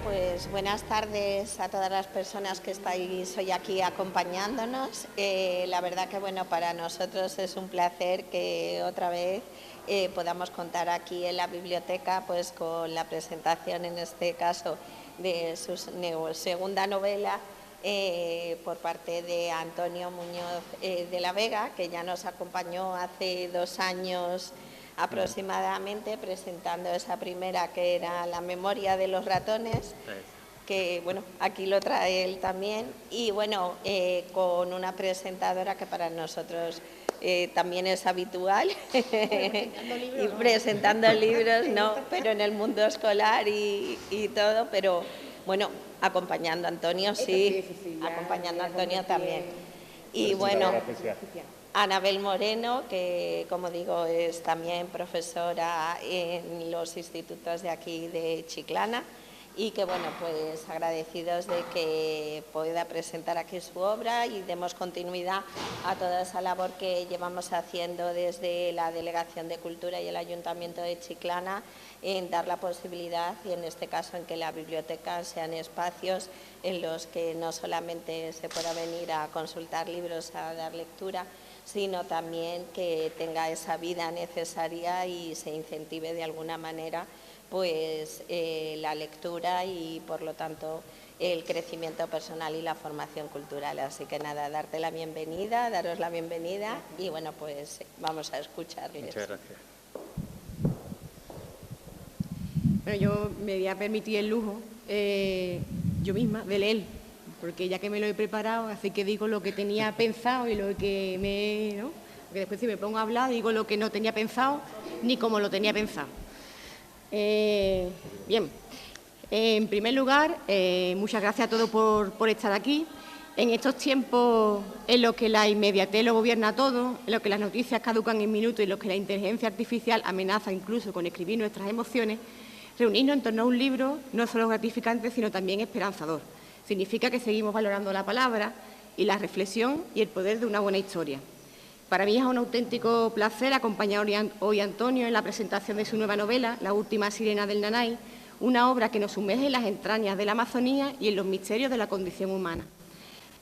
pues buenas tardes a todas las personas que estáis hoy aquí acompañándonos. La verdad que para nosotros es un placer que otra vez podamos contar aquí en la biblioteca pues con la presentación, en este caso, de su segunda novela por parte de Antonio Muñoz de la Vega, que ya nos acompañó hace 2 años aproximadamente, presentando esa primera, que era La memoria de los ratones, que aquí lo trae él también, y con una presentadora que para nosotros también es habitual, y presentando libros, no, pero en el mundo escolar y todo, pero acompañando a Antonio, sí, acompañando a Antonio también. Y Anabel Moreno, que como digo es también profesora en los institutos de aquí de Chiclana, y que pues agradecidos de que pueda presentar aquí su obra y demos continuidad a toda esa labor que llevamos haciendo desde la Delegación de Cultura y el Ayuntamiento de Chiclana, en dar la posibilidad, y en este caso en que la biblioteca sean espacios en los que no solamente se pueda venir a consultar libros, a dar lectura, sino también que tenga esa vida necesaria y se incentive de alguna manera pues la lectura y, por lo tanto, el crecimiento personal y la formación cultural. Así que nada, daros la bienvenida y pues vamos a escucharles. Muchas gracias. Bueno, yo me voy a permitir el lujo, yo misma, de leer, porque ya que me lo he preparado, así que digo lo que tenía pensado y lo que ¿no? Porque después si me pongo a hablar digo lo que no tenía pensado ni cómo lo tenía pensado. Bien, en primer lugar, muchas gracias a todos por estar aquí. En estos tiempos en los que la inmediatez lo gobierna todo, en los que las noticias caducan en minutos y en los que la inteligencia artificial amenaza incluso con escribir nuestras emociones, reunirnos en torno a un libro no es solo gratificante, sino también esperanzador. Significa que seguimos valorando la palabra y la reflexión y el poder de una buena historia. Para mí es un auténtico placer acompañar hoy a Antonio en la presentación de su nueva novela, La última sirena del Nanay, una obra que nos sumerge en las entrañas de la Amazonía y en los misterios de la condición humana.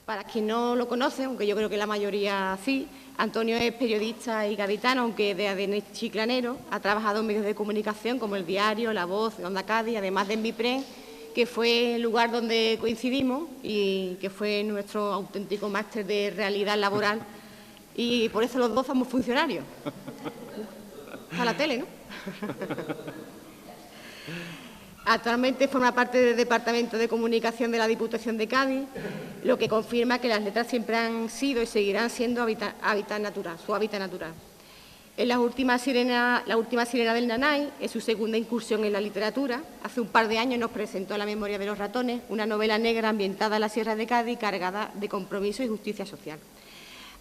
Para quien no lo conoce, aunque yo creo que la mayoría sí, Antonio es periodista y gaditano, aunque de ADN chiclanero. Ha trabajado en medios de comunicación como El Diario, La Voz, Onda Cádiz, además de en Bipren, que fue el lugar donde coincidimos y que fue nuestro auténtico máster de realidad laboral. Y por eso los dos somos funcionarios. A la tele, ¿no? Actualmente forma parte del Departamento de Comunicación de la Diputación de Cádiz, lo que confirma que las letras siempre han sido y seguirán siendo su hábitat natural. En La última sirena del Nanay es su segunda incursión en la literatura. Hace un par de años nos presentó La memoria de los ratones, una novela negra ambientada en la Sierra de Cádiz, cargada de compromiso y justicia social.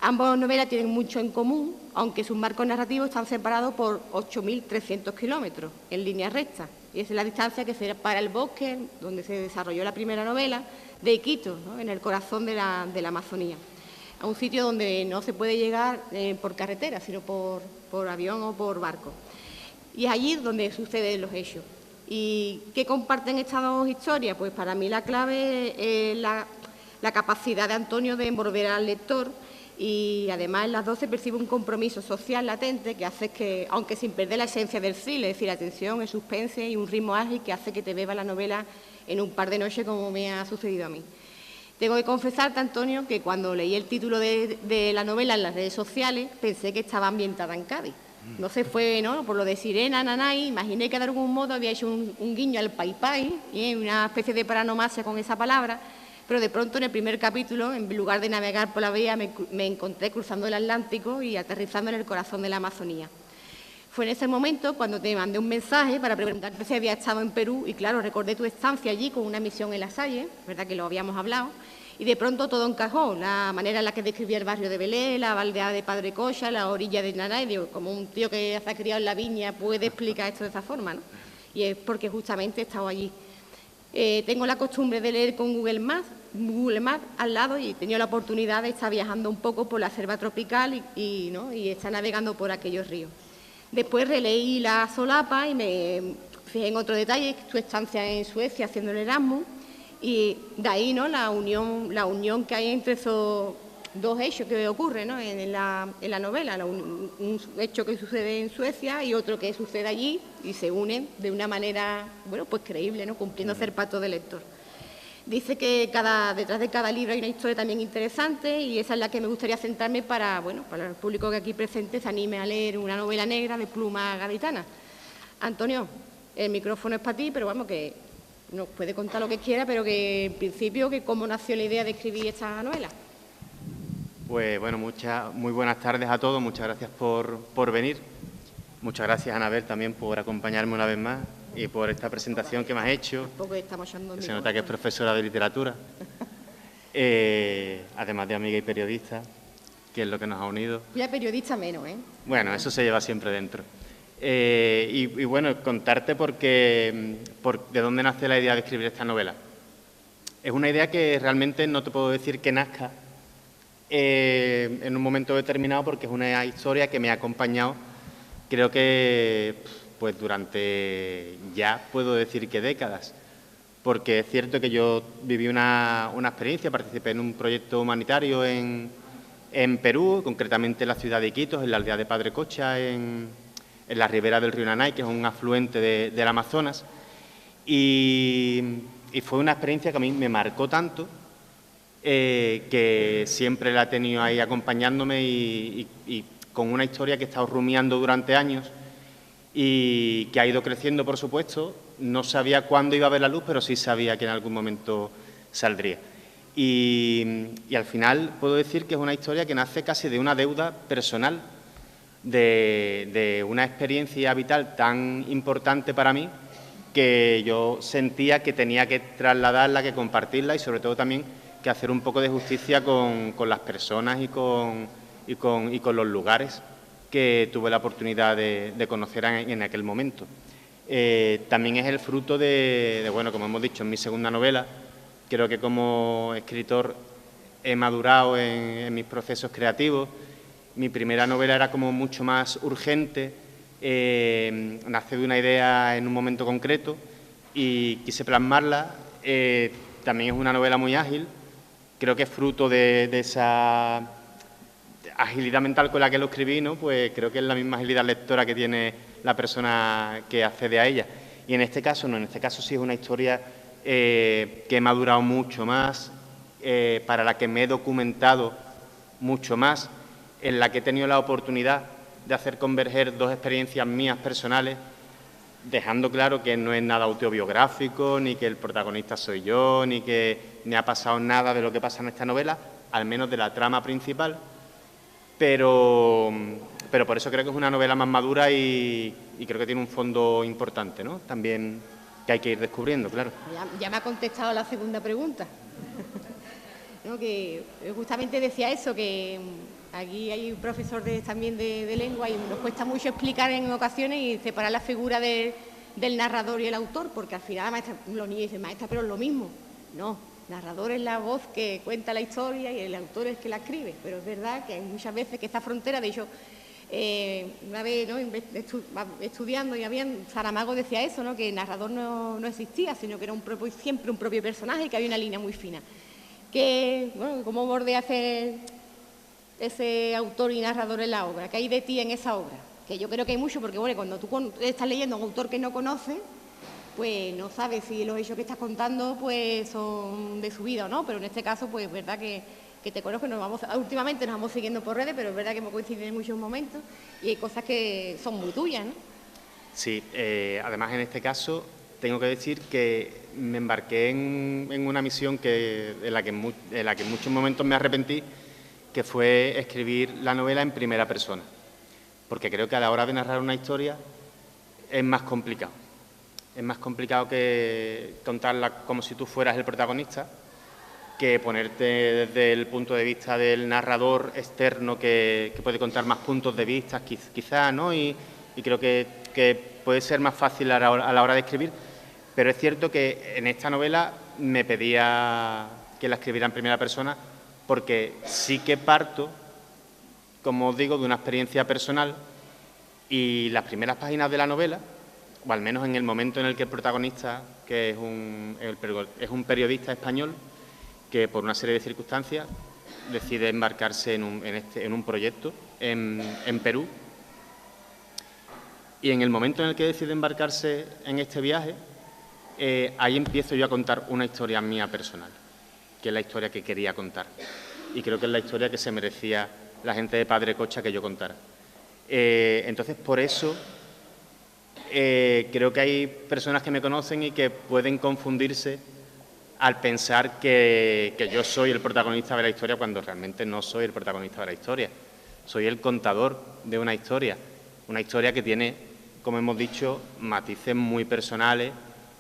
Ambas novelas tienen mucho en común, aunque sus marcos narrativos están separados por 8.300 kilómetros en línea recta. Y esa es la distancia que separa el bosque, donde se desarrolló la primera novela, de Iquitos, ¿no?, en el corazón de la Amazonía, a un sitio donde no se puede llegar por carretera, sino por avión o por barco. Y es allí donde suceden los hechos. ¿Y qué comparten estas dos historias? Pues para mí la clave es la capacidad de Antonio de envolver al lector, y además en las dos se percibe un compromiso social latente que hace que, aunque sin perder la esencia del thriller, es decir, la tensión, el suspense y un ritmo ágil que hace que te beba la novela en un par de noches, como me ha sucedido a mí. Tengo que confesarte, Antonio, que cuando leí el título de la novela en las redes sociales pensé que estaba ambientada en Cádiz. No sé, fue por lo de sirena, nanay, imaginé que de algún modo había hecho un guiño al pai, y una especie de paranomasia con esa palabra. Pero de pronto, en el primer capítulo, en lugar de navegar por la bahía, me encontré cruzando el Atlántico y aterrizando en el corazón de la Amazonía. Fue en ese momento cuando te mandé un mensaje para preguntarte si había estado en Perú y, claro, recordé tu estancia allí con una misión en La Salle, verdad que lo habíamos hablado, y de pronto todo encajó, la manera en la que describía el barrio de Belé, la aldea de Padre Cocha, la orilla de Nanay. Digo, como un tío que se ha criado en la viña puede explicar esto de esa forma, ¿no? Y es porque justamente he estado allí. Tengo la costumbre de leer con Google Maps al lado, y he tenido la oportunidad de estar viajando un poco por la selva tropical y estar navegando por aquellos ríos. Después releí La solapa y me fijé en otro detalle, su estancia en Suecia haciendo el Erasmus, y de ahí, ¿no?, la unión que hay entre esos dos hechos que ocurren, ¿no?, en la novela, un hecho que sucede en Suecia y otro que sucede allí, y se unen de una manera, bueno, pues creíble, ¿no?, cumpliendo el pato del lector. Dice que detrás de cada libro hay una historia también interesante, y esa es la que me gustaría centrarme para el público que aquí presente se anime a leer una novela negra de pluma gaditana. Antonio, el micrófono es para ti, pero vamos, que nos puede contar lo que quiera, pero que en principio, que cómo nació la idea de escribir esta novela. Pues bueno, muy buenas tardes a todos, muchas gracias por venir. Muchas gracias, Anabel, también por acompañarme una vez más y por esta presentación que me has hecho. Se nota que es profesora de literatura, además de amiga y periodista, que es lo que nos ha unido. Ya periodista menos, ¿eh? Bueno, eso se lleva siempre dentro. Y bueno, contarte de dónde nace la idea de escribir esta novela. Es una idea que realmente no te puedo decir que nazca en un momento determinado, porque es una historia que me ha acompañado, creo que pues durante ya puedo decir que décadas, porque es cierto que yo viví una experiencia, participé en un proyecto humanitario en Perú, concretamente en la ciudad de Iquitos, en la aldea de Padre Cocha, en la ribera del río Nanay, que es un afluente del Amazonas, y fue una experiencia que a mí me marcó tanto, que siempre la he tenido ahí acompañándome y con una historia que he estado rumiando durante años y que ha ido creciendo, por supuesto. No sabía cuándo iba a ver la luz, pero sí sabía que en algún momento saldría. Y al final puedo decir que es una historia que nace casi de una deuda personal, de una experiencia vital tan importante para mí, que yo sentía que tenía que trasladarla, que compartirla y sobre todo también que hacer un poco de justicia con las personas y con los lugares que tuve la oportunidad de conocer en aquel momento. También es el fruto bueno, como hemos dicho, en mi segunda novela. Creo que como escritor he madurado en mis procesos creativos. Mi primera novela era como mucho más urgente, nace de una idea en un momento concreto y quise plasmarla. También es una novela muy ágil. Creo que es fruto de esa agilidad mental con la que lo escribí, ¿no? Pues creo que es la misma agilidad lectora que tiene la persona que accede a ella. Y en este caso no, en este caso sí es una historia que he madurado mucho más, para la que me he documentado mucho más, en la que he tenido la oportunidad de hacer converger dos experiencias mías personales, dejando claro que no es nada autobiográfico, ni que el protagonista soy yo, ni que me ha pasado nada de lo que pasa en esta novela, al menos de la trama principal, pero por eso creo que es una novela más madura y creo que tiene un fondo importante, ¿no? También que hay que ir descubriendo, claro. Ya me ha contestado la segunda pregunta, ¿no? Que justamente decía eso, que aquí hay un profesor también de lengua y nos cuesta mucho explicar en ocasiones y separar la figura del narrador y el autor, porque al final la maestra, los niños dicen, maestra, pero es lo mismo. No, narrador es la voz que cuenta la historia y el autor es que la escribe, pero es verdad que hay muchas veces que esta frontera, de hecho, una vez, ¿no?, estudiando, y Saramago decía eso, ¿no?, que el narrador no existía, sino que era siempre un propio personaje y que había una línea muy fina. Que, bueno, ¿cómo bordea ese autor y narrador en la obra? ¿Qué hay de ti en esa obra? Que yo creo que hay mucho, porque bueno, cuando tú estás leyendo a un autor que no conoces, pues no sabes si los hechos que estás contando pues son de su vida o no, pero en este caso pues es verdad que te conozco, últimamente nos vamos siguiendo por redes, pero es verdad que hemos coincidido en muchos momentos y hay cosas que son muy tuyas, ¿no? Sí, además en este caso tengo que decir que me embarqué en una misión en la que en muchos momentos me arrepentí, que fue escribir la novela en primera persona, porque creo que a la hora de narrar una historia es más complicado. Es más complicado que contarla como si tú fueras el protagonista, que ponerte desde el punto de vista del narrador externo que puede contar más puntos de vista, quizá, ¿no? Y creo que puede ser más fácil a la hora de escribir, pero es cierto que en esta novela me pedía que la escribiera en primera persona, porque sí que parto, como os digo, de una experiencia personal, y las primeras páginas de la novela, o al menos en el momento en el que el protagonista, que es un periodista español, que por una serie de circunstancias decide embarcarse en un proyecto en Perú. Y en el momento en el que decide embarcarse en este viaje, ahí empiezo yo a contar una historia mía personal, que es la historia que quería contar. Y creo que es la historia que se merecía la gente de Padre Cocha que yo contara. Entonces, por eso, creo que hay personas que me conocen y que pueden confundirse al pensar que yo soy el protagonista de la historia, cuando realmente no soy el protagonista de la historia. Soy el contador de una historia que tiene, como hemos dicho, matices muy personales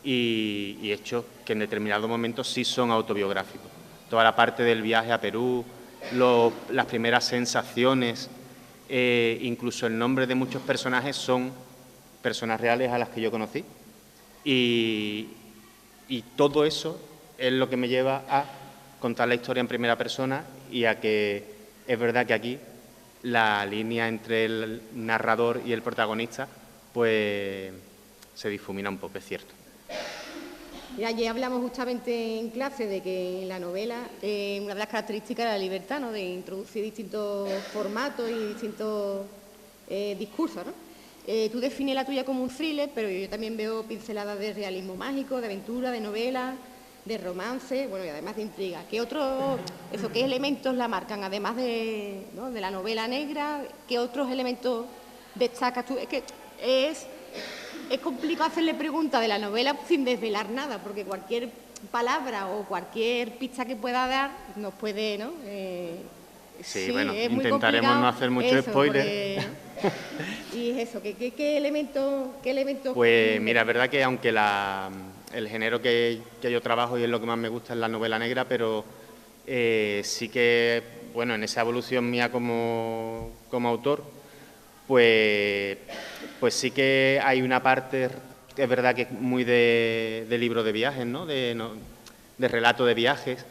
y hechos que en determinados momentos sí son autobiográficos. Toda la parte del viaje a Perú, las primeras sensaciones, incluso el nombre de muchos personajes son personas reales a las que yo conocí. Y todo eso es lo que me lleva a contar la historia en primera persona y a que es verdad que aquí la línea entre el narrador y el protagonista pues se difumina un poco, es cierto. Y ayer hablamos justamente en clase de que en la novela una de las características era la libertad, ¿no?, de introducir distintos formatos y distintos discursos, ¿no? Tú defines la tuya como un thriller, pero yo también veo pinceladas de realismo mágico, de aventura, de novela, de romance, bueno, y además de intriga. ¿Qué elementos la marcan, además de la novela negra? ¿Qué otros elementos destacas tú? Es que es complicado hacerle preguntas de la novela sin desvelar nada, porque cualquier palabra o cualquier pista que pueda dar nos puede, ¿no? Sí, bueno, intentaremos no hacer mucho spoiler. Y es eso, ¿qué elementos? Pues mira, es verdad que aunque el género que yo trabajo y es lo que más me gusta es la novela negra, pero sí que, bueno, en esa evolución mía como autor, pues sí que hay una parte, es verdad que es muy de libro de viajes, ¿no? De relato de viajes.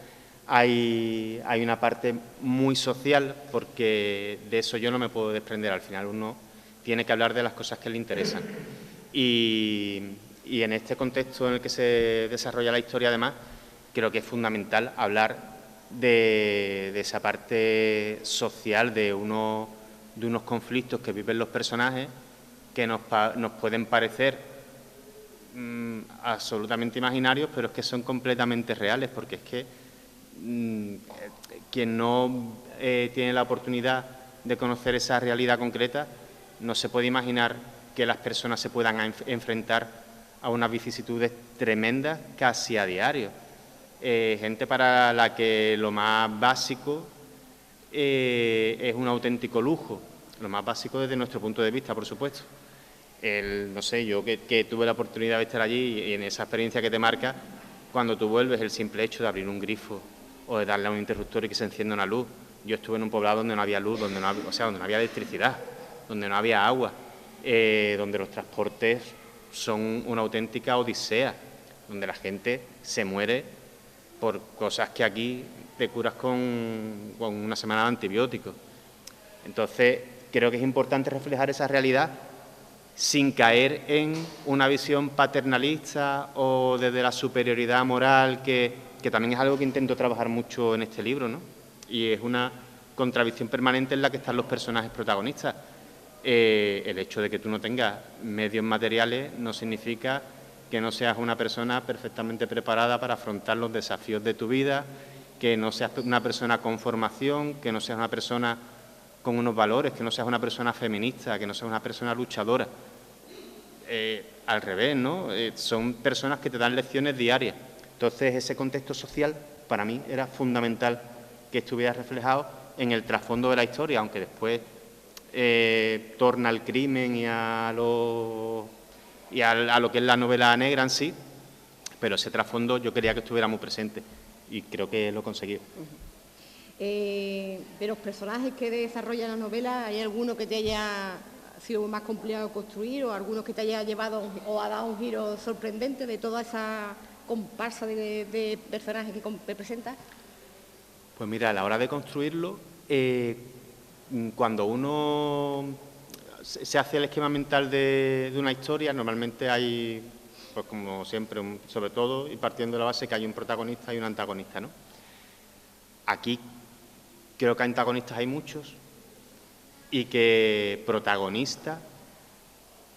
Hay una parte muy social, porque de eso yo no me puedo desprender. Al final uno tiene que hablar de las cosas que le interesan. Y en este contexto en el que se desarrolla la historia, además, creo que es fundamental hablar de esa parte social, de unos conflictos que viven los personajes que nos pueden parecer absolutamente imaginarios, pero es que son completamente reales, porque es que quien no tiene la oportunidad de conocer esa realidad concreta no se puede imaginar que las personas se puedan enfrentar a unas vicisitudes tremendas casi a diario. Gente para la que lo más básico es un auténtico lujo, lo más básico desde nuestro punto de vista, por supuesto. No sé, yo que tuve la oportunidad de estar allí y en esa experiencia que te marca, cuando tú vuelves, el simple hecho de abrir un grifo o de darle a un interruptor y que se encienda una luz. Yo estuve en un poblado donde no había luz, donde no había electricidad, donde no había agua, donde los transportes son una auténtica odisea, donde la gente se muere por cosas que aquí te curas con una semana de antibióticos. Entonces, creo que es importante reflejar esa realidad sin caer en una visión paternalista o desde la superioridad moral, que también es algo que intento trabajar mucho en este libro, ¿no? Y es una contradicción permanente en la que están los personajes protagonistas. El hecho de que tú no tengas medios materiales no significa que no seas una persona perfectamente preparada para afrontar los desafíos de tu vida, que no seas una persona con formación, que no seas una persona con unos valores, que no seas una persona feminista, que no seas una persona luchadora. Al revés, ¿no? Son personas que te dan lecciones diarias. Entonces, ese contexto social, para mí, era fundamental que estuviera reflejado en el trasfondo de la historia, aunque después torna al crimen y a lo que es la novela negra en sí, pero ese trasfondo yo quería que estuviera muy presente y creo que lo he conseguido. De los personajes que desarrolla la novela, ¿hay alguno que te haya sido más complicado construir o alguno que te haya llevado o ha dado un giro sorprendente de toda esa comparsa de personajes que presentas? Pues mira, a la hora de construirlo, cuando uno se hace el esquema mental de una historia, normalmente hay, pues como siempre, sobre todo, y partiendo de la base que hay un protagonista y un antagonista, ¿no? Aquí creo que antagonistas hay muchos y que protagonista,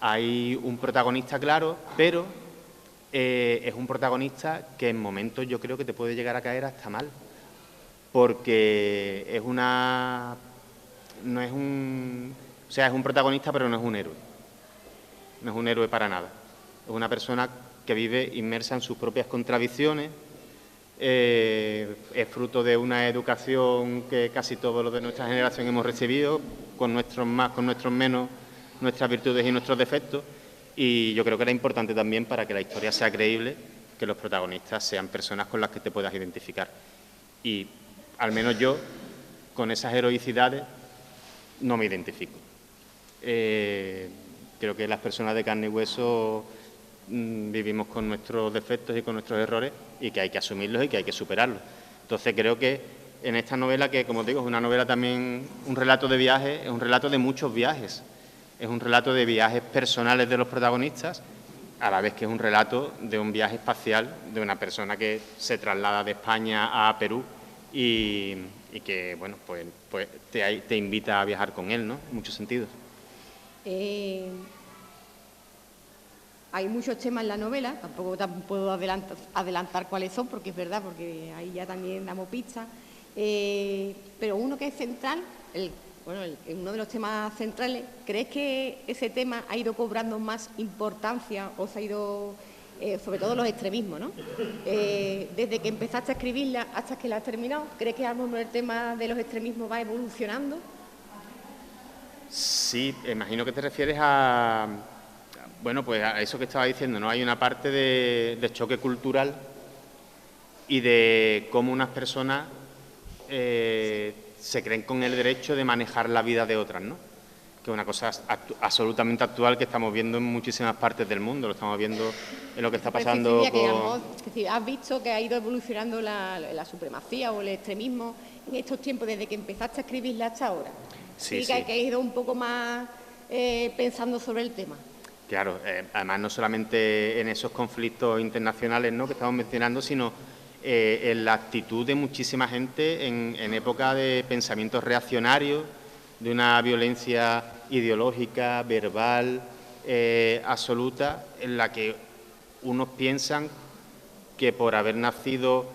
hay un protagonista claro, pero es un protagonista que en momentos yo creo que te puede llegar a caer hasta mal, porque es una... no es un... o sea, es un protagonista, pero no es un héroe. No es un héroe para nada. Es una persona que vive inmersa en sus propias contradicciones, es fruto de una educación que casi todos los de nuestra generación hemos recibido, con nuestros más, con nuestros menos, nuestras virtudes y nuestros defectos, y yo creo que era importante también para que la historia sea creíble, que los protagonistas sean personas con las que te puedas identificar. Y al menos yo, con esas heroicidades, no me identifico. Creo que las personas de carne y hueso vivimos con nuestros defectos y con nuestros errores y que hay que asumirlos y que hay que superarlos. Entonces creo que en esta novela, que como digo es una novela también, un relato de viajes, es un relato de muchos viajes, es un relato de viajes personales de los protagonistas, a la vez que es un relato de un viaje espacial de una persona que se traslada de España a Perú y que, bueno, pues te invita a viajar con él, ¿no? En muchos sentidos. Hay muchos temas en la novela, tampoco puedo adelantar cuáles son, porque es verdad, porque ahí ya también damos pistas, pero uno que es central, uno de los temas centrales, ¿crees que ese tema ha ido cobrando más importancia o se ha ido, sobre todo los extremismos, ¿no? Desde que empezaste a escribirla hasta que la has terminado, ¿crees que el tema de los extremismos va evolucionando? Sí, imagino que te refieres a... Bueno, pues a eso que estaba diciendo, ¿no? Hay una parte de choque cultural y de cómo unas personas se creen con el derecho de manejar la vida de otras, ¿no? Que es una cosa absolutamente actual que estamos viendo en muchísimas partes del mundo, lo estamos viendo en lo que está pasando es decir, ¿has visto que ha ido evolucionando la supremacía o el extremismo en estos tiempos, desde que empezaste a escribirla hasta ahora? Sí, que ha ido un poco más pensando sobre el tema. Claro, además no solamente en esos conflictos internacionales, ¿no?, que estamos mencionando, sino en la actitud de muchísima gente en época de pensamientos reaccionarios, de una violencia ideológica, verbal, absoluta, en la que unos piensan que por haber nacido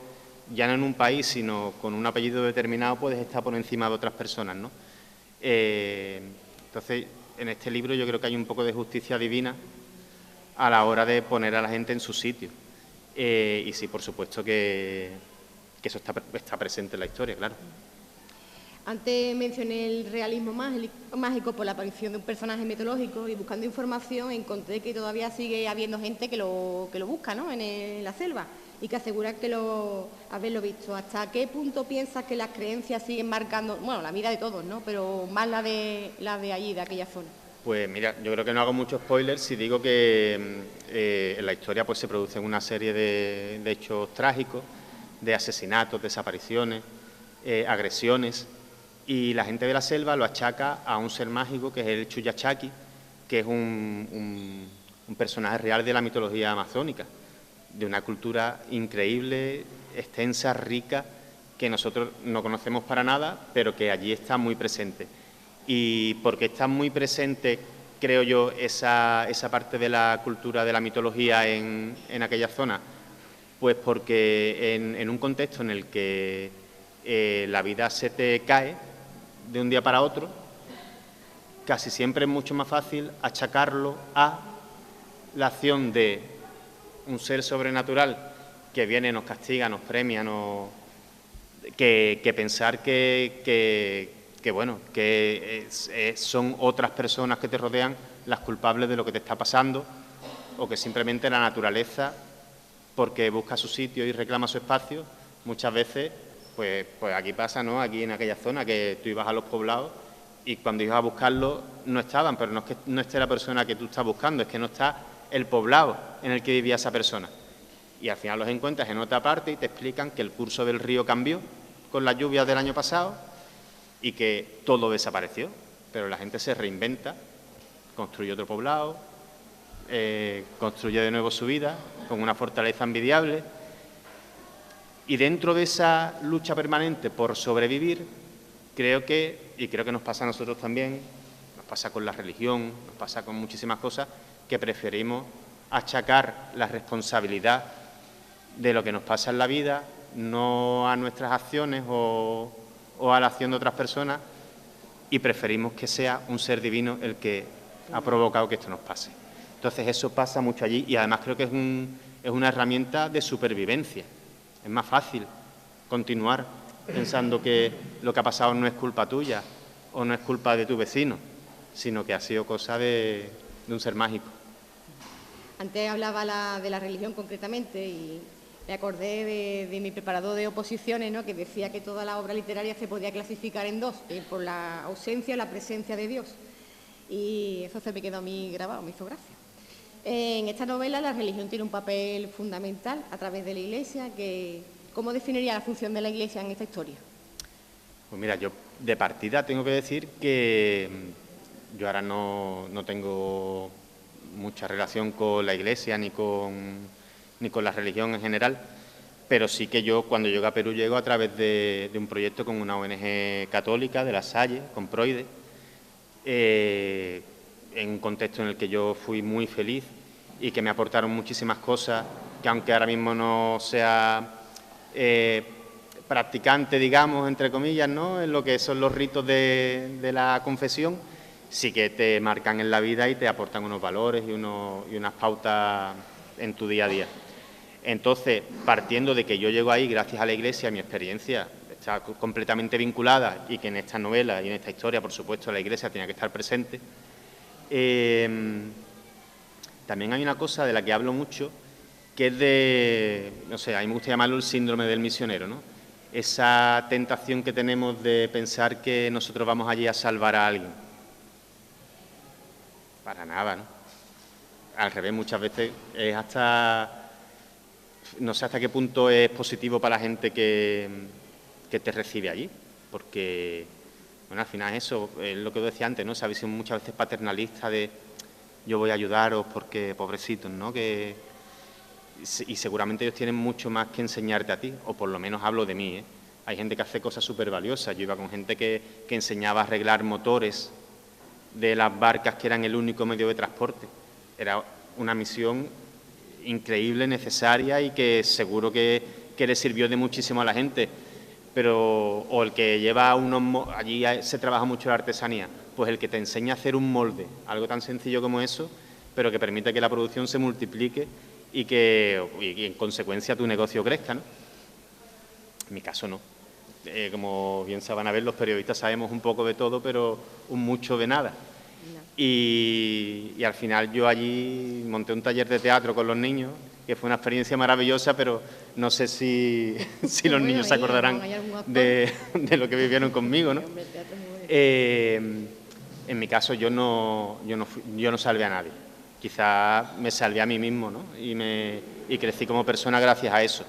ya no en un país, sino con un apellido determinado, puedes estar por encima de otras personas, ¿no? Entonces, en este libro yo creo que hay un poco de justicia divina a la hora de poner a la gente en su sitio. Y sí, por supuesto que eso está presente en la historia, claro. Antes mencioné el realismo mágico por la aparición de un personaje mitológico, y buscando información encontré que todavía sigue habiendo gente que lo busca, ¿no?, en la selva, y que asegura haberlo visto. ¿Hasta qué punto piensas que las creencias siguen marcando, bueno, la vida de todos, ¿no?, pero más la de allí, de aquella zona? Pues mira, yo creo que no hago mucho spoiler si digo que en la historia pues se producen una serie de hechos trágicos, de asesinatos, desapariciones, agresiones, y la gente de la selva lo achaca a un ser mágico que es el Chuyachaki, que es un personaje real de la mitología amazónica, de una cultura increíble, extensa, rica, que nosotros no conocemos para nada, pero que allí está muy presente. Y porque está muy presente, creo yo, esa parte de la cultura, de la mitología en aquella zona, pues porque en un contexto en el que la vida se te cae de un día para otro, casi siempre es mucho más fácil achacarlo a la acción de un ser sobrenatural que viene, nos castiga, nos premia, que pensar que son otras personas que te rodean las culpables de lo que te está pasando, o que simplemente la naturaleza, porque busca su sitio y reclama su espacio, muchas veces, pues aquí pasa, ¿no?, aquí en aquella zona, que tú ibas a los poblados y cuando ibas a buscarlo no estaban, pero no es que no esté la persona que tú estás buscando, es que no está el poblado en el que vivía esa persona. Y al final los encuentras en otra parte y te explican que el curso del río cambió con las lluvias del año pasado y que todo desapareció, pero la gente se reinventa construye otro poblado, construye de nuevo su vida con una fortaleza envidiable, y dentro de esa lucha permanente por sobrevivir, creo que nos pasa a nosotros también, nos pasa con la religión, nos pasa con muchísimas cosas, que preferimos achacar la responsabilidad de lo que nos pasa en la vida, no a nuestras acciones o a la acción de otras personas, y preferimos que sea un ser divino el que ha provocado que esto nos pase. Entonces eso pasa mucho allí, y además creo que es una herramienta de supervivencia. Es más fácil continuar pensando que lo que ha pasado no es culpa tuya o no es culpa de tu vecino, sino que ha sido cosa de un ser mágico. Antes hablaba de la religión concretamente y me acordé de mi preparador de oposiciones, ¿no?, que decía que toda la obra literaria se podía clasificar en dos, por la ausencia y la presencia de Dios. Y eso se me quedó a mí grabado, me hizo gracia. En esta novela la religión tiene un papel fundamental a través de la Iglesia. ¿Cómo definiría la función de la Iglesia en esta historia? Pues mira, yo de partida tengo que decir que yo ahora no tengo mucha relación con la Iglesia ni con la religión en general, pero sí que yo cuando llego a Perú llego a través de un proyecto con una ONG católica de La Salle, con Proide, en un contexto en el que yo fui muy feliz y que me aportaron muchísimas cosas, que aunque ahora mismo no sea practicante, digamos, entre comillas, ¿no?, en lo que son los ritos de la confesión, sí que te marcan en la vida y te aportan unos valores y unas pautas en tu día a día. Entonces, partiendo de que yo llego ahí gracias a la Iglesia, mi experiencia está completamente vinculada y que en esta novela y en esta historia, por supuesto, la Iglesia tenía que estar presente. También hay una cosa de la que hablo mucho, que es no sé, a mí me gusta llamarlo el síndrome del misionero, ¿no? Esa tentación que tenemos de pensar que nosotros vamos allí a salvar a alguien. Para nada, ¿no? Al revés, muchas veces es no sé hasta qué punto es positivo para la gente que te recibe allí, porque, bueno, al final eso es lo que os decía antes, ¿no? Esa visión muchas veces paternalista de yo voy a ayudaros porque pobrecitos, ¿no? Y seguramente ellos tienen mucho más que enseñarte a ti, o por lo menos hablo de mí, ¿eh? Hay gente que hace cosas súper valiosas. Yo iba con gente que enseñaba a arreglar motores de las barcas que eran el único medio de transporte. Era una misión increíble, necesaria y que seguro que le sirvió de muchísimo a la gente. O el que lleva allí se trabaja mucho la artesanía, pues el que te enseña a hacer un molde, algo tan sencillo como eso, pero que permite que la producción se multiplique y en consecuencia tu negocio crezca, ¿no? En mi caso no. Como bien se van a ver, los periodistas sabemos un poco de todo, pero un mucho de nada. Y al final yo allí monté un taller de teatro con los niños, que fue una experiencia maravillosa, pero no sé si los niños se acordarán de lo que vivieron conmigo, ¿no? En mi caso yo no salvé a nadie. Quizás me salvé a mí mismo, ¿no? Y crecí como persona gracias a eso.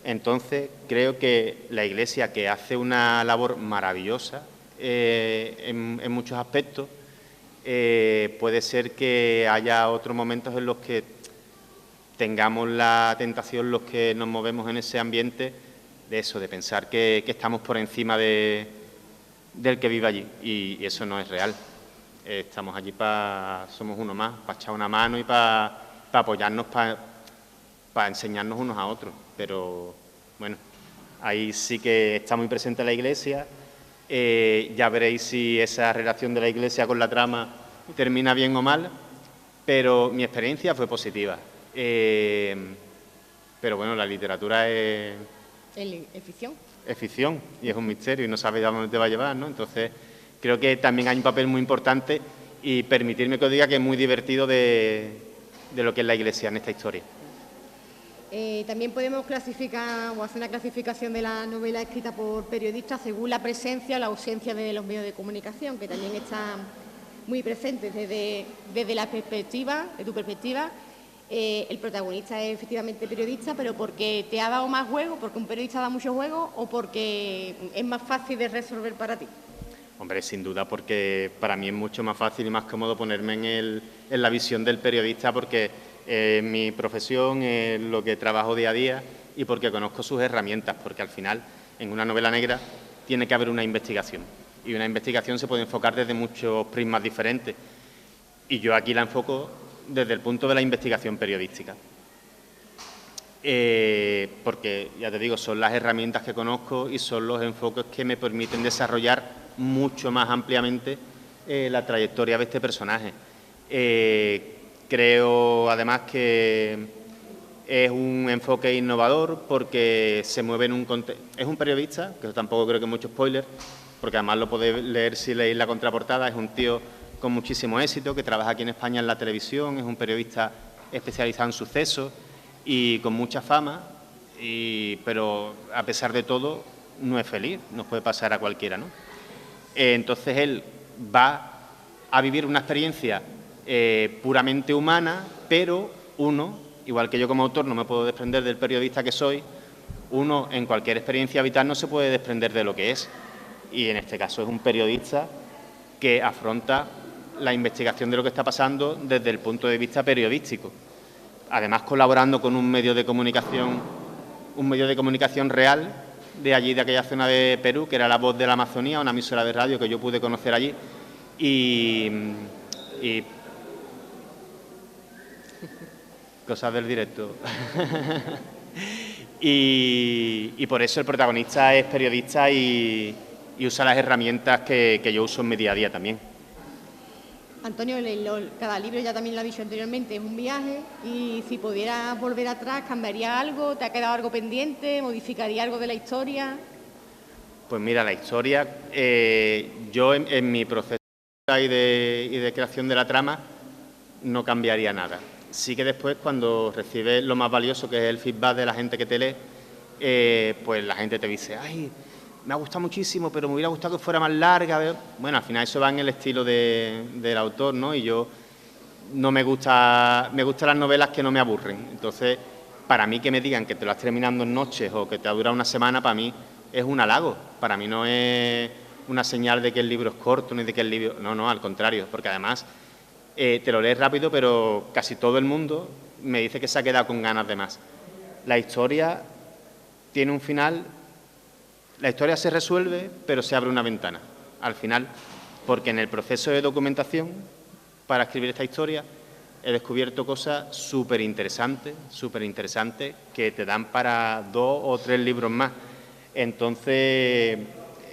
Entonces creo que la Iglesia, que hace una labor maravillosa en muchos aspectos, puede ser que haya otros momentos en los que tengamos la tentación, los que nos movemos en ese ambiente, de eso, de pensar que estamos por encima del que vive allí, y eso no es real. Estamos allí somos uno más, para echar una mano y para apoyarnos, para enseñarnos unos a otros. Pero bueno, ahí sí que está muy presente la Iglesia. Ya veréis si esa relación de la Iglesia con la trama termina bien o mal, pero mi experiencia fue positiva. Pero bueno, la literatura es ficción. Es ficción y es un misterio y no sabes a dónde te va a llevar, ¿no? Entonces creo que también hay un papel muy importante, y permitirme que os diga que es muy divertido de lo que es la Iglesia en esta historia. También podemos clasificar o hacer una clasificación de la novela escrita por periodistas según la presencia o la ausencia de los medios de comunicación, que también están muy presentes desde la perspectiva, de tu perspectiva. El protagonista es efectivamente periodista, pero porque te ha dado más juego, porque un periodista da mucho juego, o porque es más fácil de resolver para ti. Hombre, sin duda, porque para mí es mucho más fácil y más cómodo ponerme en la visión del periodista, porque mi profesión es lo que trabajo día a día y porque conozco sus herramientas, porque al final, en una novela negra, tiene que haber una investigación. Y una investigación se puede enfocar desde muchos prismas diferentes. Y yo aquí la enfoco desde el punto de la investigación periodística. Porque, ya te digo, son las herramientas que conozco y son los enfoques que me permiten desarrollar mucho más ampliamente la trayectoria de este personaje. Creo, además, que es un enfoque innovador porque se mueve en un contexto. Es un periodista, que tampoco creo que mucho spoiler, porque además lo podéis leer si leéis la contraportada. Es un tío con muchísimo éxito, que trabaja aquí en España en la televisión, es un periodista especializado en sucesos y con mucha fama, pero a pesar de todo no es feliz, nos puede pasar a cualquiera, ¿no? Entonces él va a vivir una experiencia puramente humana, pero uno, igual que yo como autor no me puedo desprender del periodista que soy, uno en cualquier experiencia vital no se puede desprender de lo que es. Y en este caso es un periodista que afronta la investigación de lo que está pasando desde el punto de vista periodístico. Además, colaborando con un medio de comunicación real de allí, de aquella zona de Perú, que era La Voz de la Amazonía, una emisora de radio que yo pude conocer allí. Y cosas del directo. y por eso el protagonista es periodista y usa las herramientas que yo uso en mi día a día también. Antonio, cada libro, ya también lo ha dicho anteriormente, es un viaje, y si pudieras volver atrás, ¿cambiaría algo? ¿Te ha quedado algo pendiente? ¿Modificaría algo de la historia? Pues mira, la historia, yo en mi proceso y de creación de la trama no cambiaría nada. Sí que después, cuando recibes lo más valioso, que es el feedback de la gente que te lee, pues la gente te dice, ¡ay, me ha gustado muchísimo, pero me hubiera gustado que fuera más larga! Bueno, al final eso va en el estilo del autor, ¿no? Y yo no me gustan las novelas que no me aburren. Entonces, para mí que me digan que te lo has terminando en noches o que te ha durado una semana, para mí es un halago. Para mí no es una señal de que el libro es corto ni de que el libro... No, al contrario, porque además te lo lees rápido, pero casi todo el mundo me dice que se ha quedado con ganas de más. La historia tiene un final... La historia se resuelve, pero se abre una ventana al final, porque en el proceso de documentación para escribir esta historia he descubierto cosas súper interesantes que te dan para 2 o 3 libros más. Entonces,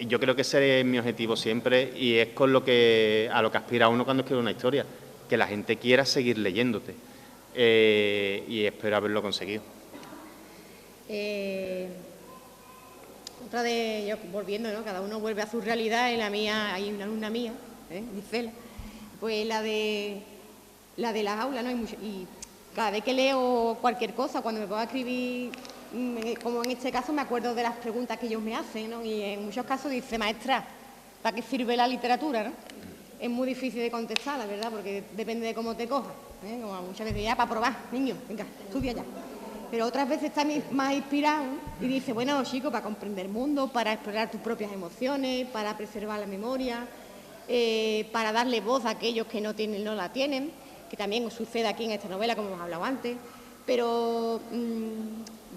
yo creo que ese es mi objetivo siempre y es a lo que aspira uno cuando escribe una historia, que la gente quiera seguir leyéndote, y espero haberlo conseguido. Yo volviendo, ¿no? Cada uno vuelve a su realidad. En la mía hay una alumna mía, Gisela, pues la de las aulas, ¿no? Y cada vez que leo cualquier cosa, cuando me pongo a escribir, como en este caso, me acuerdo de las preguntas que ellos me hacen, ¿no? Y en muchos casos dice, maestra, ¿para qué sirve la literatura, no? Es muy difícil de contestar, la verdad, porque depende de cómo te cojas, Como muchas veces, ya, para probar, niño, venga, estudia ya. Pero otras veces está más inspirado y dice, bueno, chico, para comprender el mundo, para explorar tus propias emociones, para preservar la memoria, para darle voz a aquellos que no la tienen, que también sucede aquí en esta novela, como hemos hablado antes. Pero,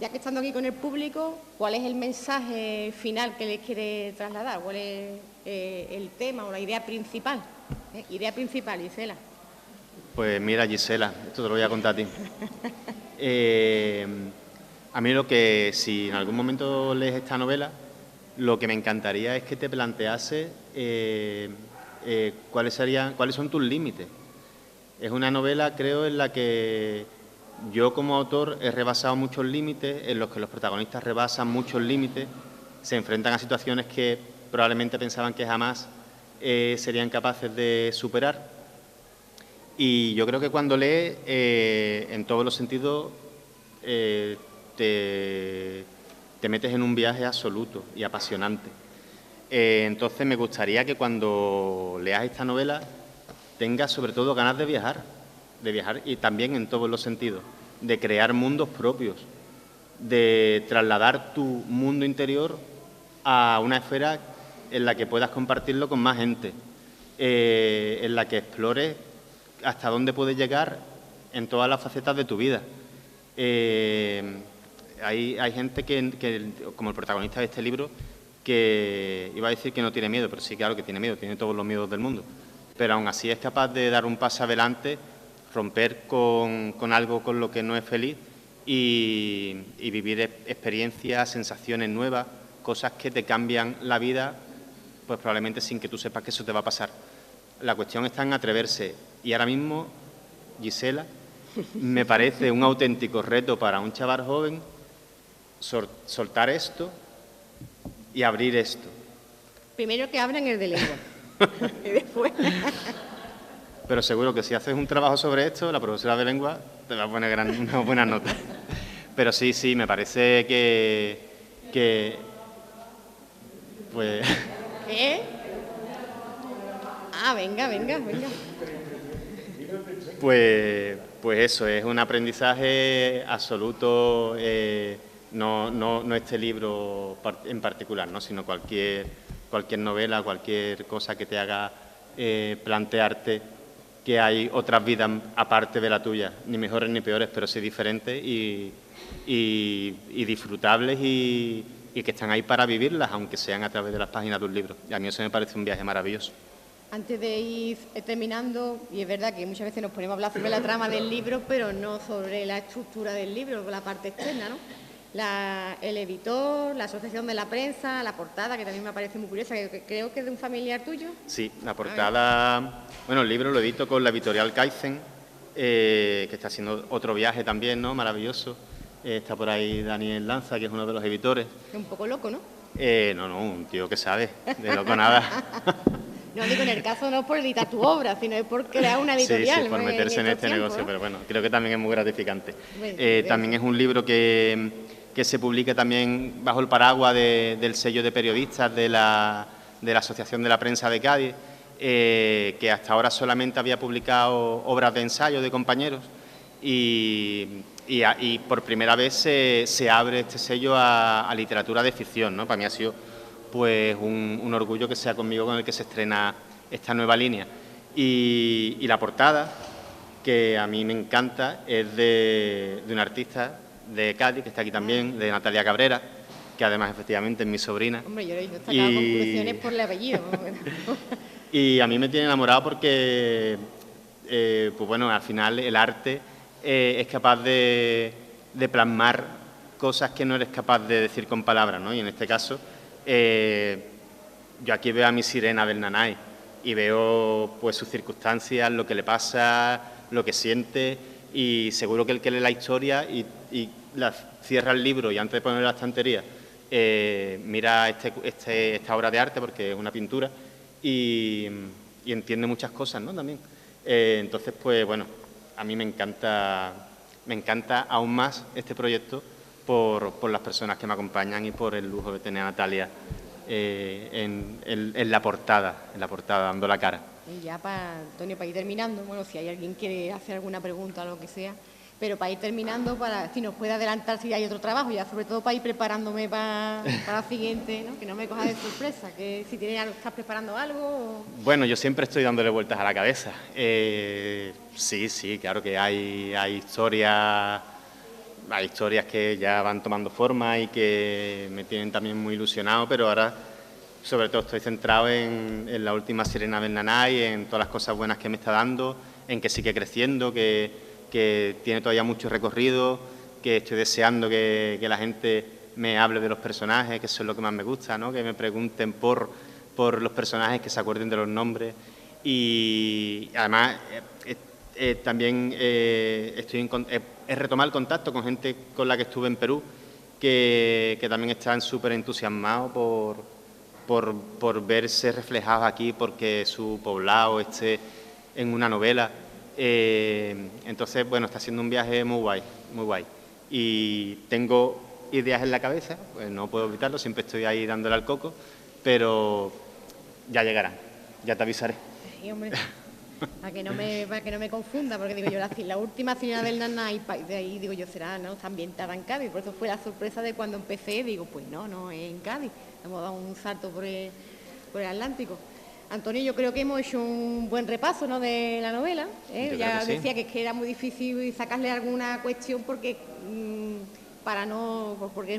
ya que estando aquí con el público, ¿cuál es el mensaje final que les quiere trasladar? ¿Cuál es el tema o la idea principal? Idea principal, Gisela. Pues mira, Gisela, esto te lo voy a contar a ti. A mí si en algún momento lees esta novela, lo que me encantaría es que te plantease cuáles son tus límites. Es una novela, creo, en la que yo como autor he rebasado muchos límites, en los que los protagonistas rebasan muchos límites, se enfrentan a situaciones que probablemente pensaban que jamás serían capaces de superar. Y yo creo que cuando lees, en todos los sentidos, te metes en un viaje absoluto y apasionante. Entonces me gustaría que cuando leas esta novela tengas sobre todo ganas de viajar y también en todos los sentidos, de crear mundos propios, de trasladar tu mundo interior a una esfera en la que puedas compartirlo con más gente, en la que explores hasta dónde puedes llegar en todas las facetas de tu vida. Hay gente que, como el protagonista de este libro, que iba a decir que no tiene miedo, pero sí, claro que tiene miedo, tiene todos los miedos del mundo, pero aún así es capaz de dar un paso adelante, romper con algo con lo que no es feliz y vivir experiencias, sensaciones nuevas, cosas que te cambian la vida, pues probablemente sin que tú sepas que eso te va a pasar. La cuestión está en atreverse, y ahora mismo, Gisela, me parece un auténtico reto para un chaval joven soltar esto y abrir esto. Primero que abran el de lengua. Y después... Pero seguro que si haces un trabajo sobre esto, la profesora de lengua te va a poner una buena nota. Pero sí, me parece que pues... ¿Qué? Ah, venga. Pues eso, es un aprendizaje absoluto, no este libro en particular, ¿no? Sino cualquier novela, cualquier cosa que te haga plantearte que hay otras vidas aparte de la tuya, ni mejores ni peores, pero sí diferentes y disfrutables y que están ahí para vivirlas, aunque sean a través de las páginas de un libro. Y a mí eso me parece un viaje maravilloso. Antes de ir terminando, y es verdad que muchas veces nos ponemos a hablar sobre la trama del libro, pero no sobre la estructura del libro, la parte externa, ¿no? El editor, la asociación de la prensa, la portada, que también me parece muy curiosa, que creo que es de un familiar tuyo. Sí, la portada... Bueno, el libro lo edito con la editorial Kaizen, que está haciendo otro viaje también, ¿no? Maravilloso. Está por ahí Daniel Lanza, que es uno de los editores. Es un poco loco, ¿no? No, un tío que sabe, de loco nada. No, digo, en el caso no es por editar tu obra, sino es por crear una editorial. Sí, por meterse en este negocio, ¿no? pero bueno, creo que también es muy gratificante. Bueno, también es un libro que se publica también bajo el paraguas del sello de periodistas de la Asociación de la Prensa de Cádiz, que hasta ahora solamente había publicado obras de ensayo de compañeros y por primera vez se abre este sello a literatura de ficción, ¿no? Para mí ha sido pues un orgullo que sea conmigo con el que se estrena esta nueva línea. Y la portada, que a mí me encanta, es de un artista de Cádiz, que está aquí también, de Natalia Cabrera, que además efectivamente es mi sobrina. Hombre, yo he sacado conclusiones por el apellido. Y a mí me tiene enamorado porque, pues bueno, al final el arte es capaz de plasmar cosas que no eres capaz de decir con palabras, ¿no? Y en este caso, yo aquí veo a mi sirena del Nanay y veo pues sus circunstancias, lo que le pasa, lo que siente, y seguro que el que lee la historia y cierra el libro y antes de ponerlo en la estantería mira esta obra de arte, porque es una pintura, y entiende muchas cosas, ¿no? También. Entonces, pues bueno, a mí me encanta aún más este proyecto por las personas que me acompañan y por el lujo de tener a Natalia en la portada, dando la cara. Y ya Antonio, para ir terminando, bueno, si hay alguien que quiere hacer alguna pregunta o lo que sea, pero para ir terminando, para si nos puede adelantar si hay otro trabajo, ya sobre todo para ir preparándome para la siguiente, ¿no? Que no me coja de sorpresa, que si estás preparando algo. O... Bueno, yo siempre estoy dándole vueltas a la cabeza. Sí, claro que hay historias que ya van tomando forma y que me tienen también muy ilusionado, pero ahora sobre todo estoy centrado en la última Sirena del Nanay, en todas las cosas buenas que me está dando, en que sigue creciendo, que tiene todavía mucho recorrido, que estoy deseando que la gente me hable de los personajes, que eso es lo que más me gusta, ¿no? Que me pregunten por los personajes, que se acuerden de los nombres. Y además también he retomado el contacto con gente con la que estuve en Perú, que también están súper entusiasmados por verse reflejados aquí, porque su poblado esté en una novela. Entonces, bueno, está siendo un viaje muy guay. Y tengo ideas en la cabeza, pues no puedo evitarlo, siempre estoy ahí dándole al coco, pero ya llegarán, ya te avisaré. Sí, hombre, para que no me confunda, porque digo yo, la última Sirena del Nanay, de ahí digo yo, será, ¿no? Está ambientada en Cádiz, por eso fue la sorpresa de cuando empecé, digo, pues no es en Cádiz, hemos dado un salto por el Atlántico. Antonio, yo creo que hemos hecho un buen repaso, ¿no?, de la novela. Ya que sí. decía que es que era muy difícil sacarle alguna cuestión porque es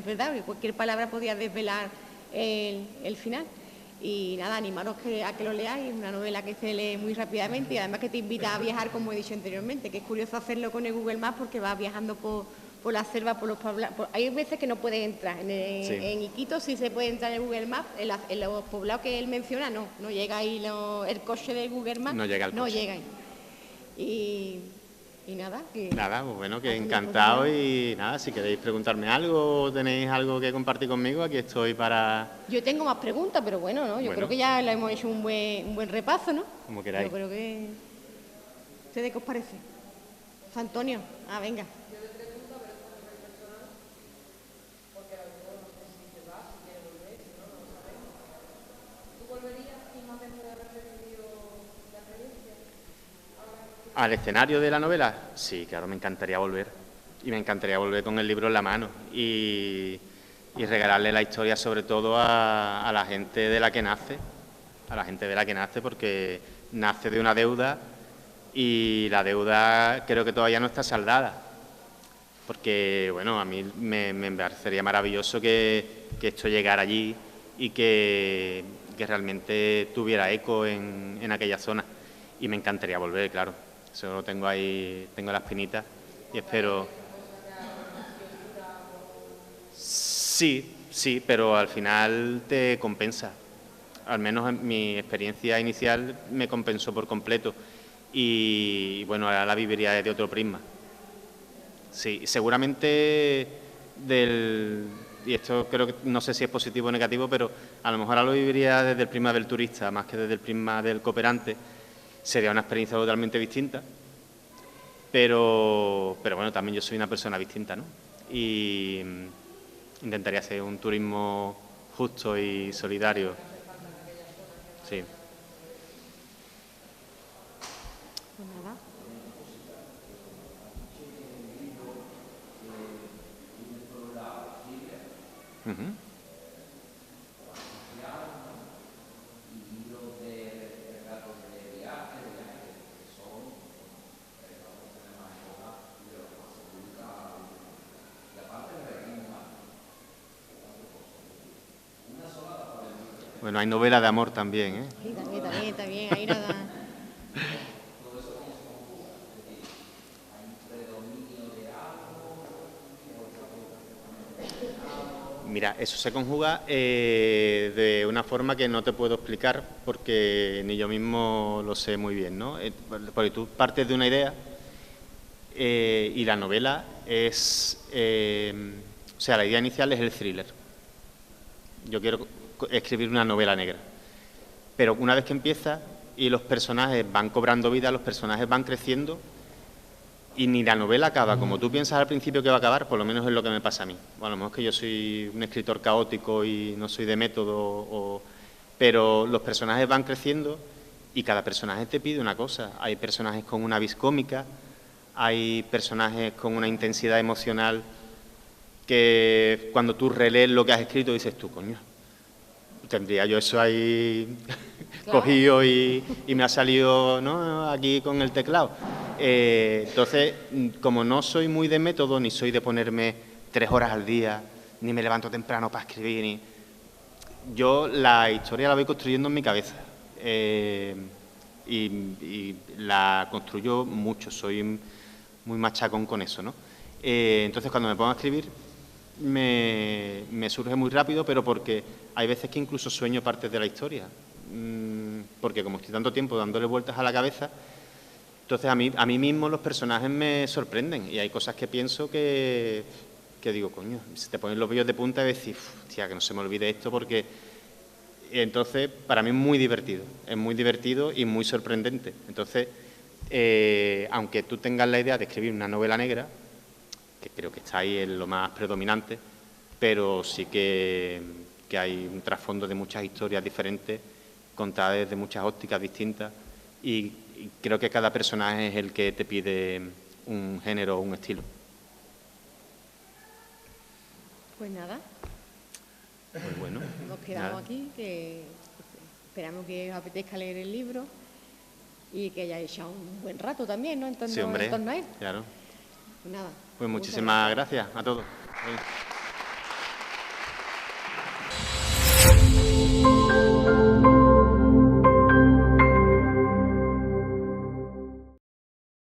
verdad que cualquier palabra podía desvelar el final. Y nada, animaros a que lo leáis, es una novela que se lee muy rápidamente y además que te invita a viajar, como he dicho anteriormente, que es curioso hacerlo con el Google Maps porque vas viajando por la selva, por los poblados. Hay veces que no puedes entrar. En Iquitos sí se puede entrar en el Google Maps, en los poblados que él menciona no llega ahí el coche del Google Maps. No llega el coche. No llega ahí. Y nada. Nada, pues bueno, que encantado y nada, si queréis preguntarme algo o tenéis algo que compartir conmigo, aquí estoy para... Yo tengo más preguntas, pero bueno, ¿no? Yo creo que ya le hemos hecho un buen repaso, ¿no? Como queráis. Yo creo que... ¿Ustedes qué os parece? Antonio, venga. ¿Al escenario de la novela? Sí, claro, me encantaría volver. Y me encantaría volver con el libro en la mano y regalarle la historia sobre todo a la gente de la que nace. A la gente de la que nace porque nace de una deuda y la deuda creo que todavía no está saldada. Porque, bueno, a mí me parecería maravilloso que esto llegara allí y que realmente tuviera eco en aquella zona. Y me encantaría volver, claro. Eso lo tengo ahí, tengo la espinita y espero... Sí, pero al final te compensa. Al menos en mi experiencia inicial me compensó por completo. Y bueno, ahora la viviría desde otro prisma. Sí, seguramente y esto creo que no sé si es positivo o negativo, pero a lo mejor ahora lo viviría desde el prisma del turista, más que desde el prisma del cooperante. Sería una experiencia totalmente distinta, pero bueno, también yo soy una persona distinta, ¿no? Y intentaría hacer un turismo justo y solidario. Sí. Pues nada. Uh-huh. Bueno, hay novela de amor también, ¿eh? Sí, también, ahí nada. Mira, eso se conjuga de una forma que no te puedo explicar porque ni yo mismo lo sé muy bien, ¿no? Porque tú partes de una idea y la novela es... o sea, la idea inicial es el thriller. Yo quiero escribir una novela negra. Pero una vez que empieza y los personajes van cobrando vida, los personajes van creciendo y ni la novela acaba como tú piensas al principio que va a acabar, por lo menos es lo que me pasa a mí. Bueno, a lo mejor es que yo soy un escritor caótico y no soy de método, pero los personajes van creciendo y cada personaje te pide una cosa. Hay personajes con una vis cómica, hay personajes con una intensidad emocional que cuando tú relees lo que has escrito dices tú, coño, tendría yo eso ahí claro. Cogido y me ha salido, ¿no?, aquí con el teclado. Entonces, como no soy muy de método, ni soy de ponerme 3 horas al día, ni me levanto temprano para escribir, yo la historia la voy construyendo en mi cabeza y la construyo mucho, soy muy machacón con eso, ¿no? Entonces, cuando me pongo a escribir, me surge muy rápido, pero porque hay veces que incluso sueño partes de la historia, porque como estoy tanto tiempo dándole vueltas a la cabeza, entonces a mí mismo los personajes me sorprenden y hay cosas que pienso que digo, coño, se te ponen los vellos de punta y decís, tía, que no se me olvide esto, porque entonces para mí es muy divertido y muy sorprendente. Entonces, aunque tú tengas la idea de escribir una novela negra, que creo que está ahí en lo más predominante, pero sí que hay un trasfondo de muchas historias diferentes, contadas desde muchas ópticas distintas, y creo que cada personaje es el que te pide un género o un estilo. Pues nada. Pues bueno. Nos quedamos aquí, que esperamos que os apetezca leer el libro y que hayáis echado un buen rato también, ¿no? Sí, hombre, en torno a él. claro. Pues nada. Pues muchísimas gracias a todos.